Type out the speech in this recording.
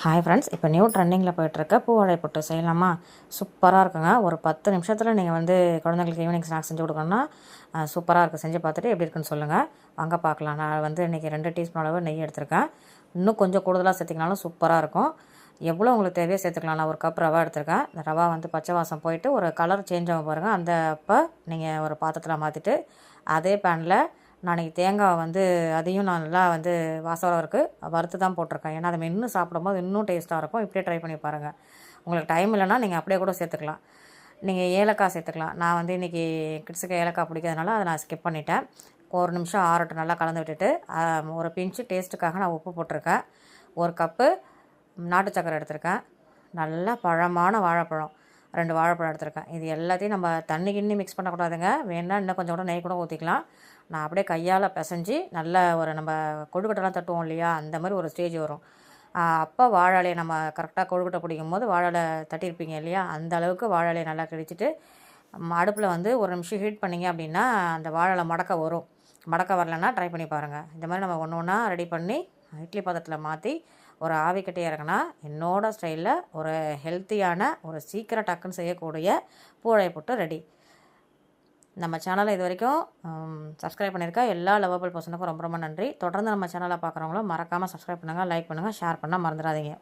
Hi friends, இப்போ new ட்ரெண்டிங்கில் போயிட்டுருக்க பூவாழை புட்டு செய்யலாமா? சூப்பராக இருக்குங்க. ஒரு 10 நிமிஷத்தில் நீங்கள் குழந்தைங்களுக்கு ஈவினிங் ஸ்நாக்ஸ் செஞ்சு கொடுக்கணுன்னா சூப்பராக இருக்குது. செஞ்சு பார்த்துட்டு எப்படி இருக்குன்னு சொல்லுங்கள். வாங்க பார்க்கலாம். நான் இன்றைக்கி 2 டீஸ்பூன் அளவு நெய் எடுத்திருக்கேன். இன்னும் கொஞ்சம் கூடுதலாக சேர்த்திங்கனாலும் சூப்பராக இருக்கும். எவ்வளோ உங்களுக்கு தேவையோ சேர்த்துக்கலாம். நான் ஒரு கப் ரவா எடுத்திருக்கேன். இந்த ரவா பச்சை வாசம் போயிட்டு ஒரு கலர் சேஞ்ச் ஆகும் பாருங்கள். அந்த அப்போ நீங்கள் ஒரு பாத்திரத்தில் மாற்றிட்டு அதே பேனில் நான் இன்றைக்கி தேங்காய் அதையும் நான் நல்லா வாசம் இருக்குது வறுத்து தான் போட்டிருக்கேன். ஏன்னா அதை மென்று சாப்பிடும்போது இன்னும் டேஸ்ட்டாக இருக்கும். இப்படியே ட்ரை பண்ணி பாருங்கள். உங்களுக்கு டைம் இல்லைன்னா நீங்கள் அப்படியே கூட சேர்த்துக்கலாம். நீங்கள் ஏலக்காய் சேர்த்துக்கலாம். நான் இன்றைக்கி கிட்ஸுக்கு ஏலக்காய் பிடிக்கிறதுனால அதை நான் ஸ்கிப் பண்ணிட்டேன். ஒரு நிமிஷம் ஆறட்டும். நல்லா கலந்து விட்டுட்டு ஒரு பிஞ்சு டேஸ்ட்டுக்காக நான் உப்பு போட்டிருக்கேன். ஒரு கப்பு நாட்டு சக்கரை எடுத்திருக்கேன். நல்லா பழமான வாழைப்பழம் 2 வாழைப்பழம் எடுத்திருக்கேன். இது எல்லாத்தையும் நம்ம தண்ணி கிண்ணி மிக்ஸ் பண்ணக்கூடாதுங்க. வேணா இன்னும் கொஞ்சம் கூட நெய் கூட ஊற்றிக்கலாம். நான் அப்படியே கையால் பிசைஞ்சு நல்லா நம்ம கொழுக்கட்டைலாம் தட்டுவோம் இல்லையா, அந்த மாதிரி ஒரு ஸ்டேஜ் வரும். அப்போ வாழை இலையை நம்ம கரெக்டாக கொழுக்கட்டை பிடிக்கும் போது வாழை இலை தட்டியிருப்பீங்க இல்லையா, அந்த அளவுக்கு வாழை இலையை நல்லா கிழிச்சிட்டு அடுப்பில் ஒரு நிமிஷம் ஹீட் பண்ணிங்க அப்படின்னா அந்த வாழை இலை மடக்க வரும். மடக்க வரலைன்னா ட்ரை பண்ணி பாருங்கள். இந்த மாதிரி நம்ம ஒன்று ஒன்றா ரெடி பண்ணி இட்லி பாத்திரத்தில் மாற்றி ஒரு ஆவிக்கட்டி இறக்குனா என்னோடய ஸ்டைலில் ஒரு ஹெல்த்தியான ஒரு சீக்கிரம் டக்குன்னு செய்யக்கூடிய பூவாழை புட்டு ரெடி. நம்ம சேனலை இது வரைக்கும் சப்ஸ்கிரைப் பண்ணியிருக்கா எல்லா லவபிள் பர்சனுக்கும் ரொம்ப ரொம்ப நன்றி. தொடர்ந்து நம்ம சேனலை பார்க்குறவங்களும் மறக்காமல் சப்ஸ்கிரைப் பண்ணுங்கள், லைக் பண்ணுங்கள், ஷேர் பண்ணால் மறந்துடாதீங்க.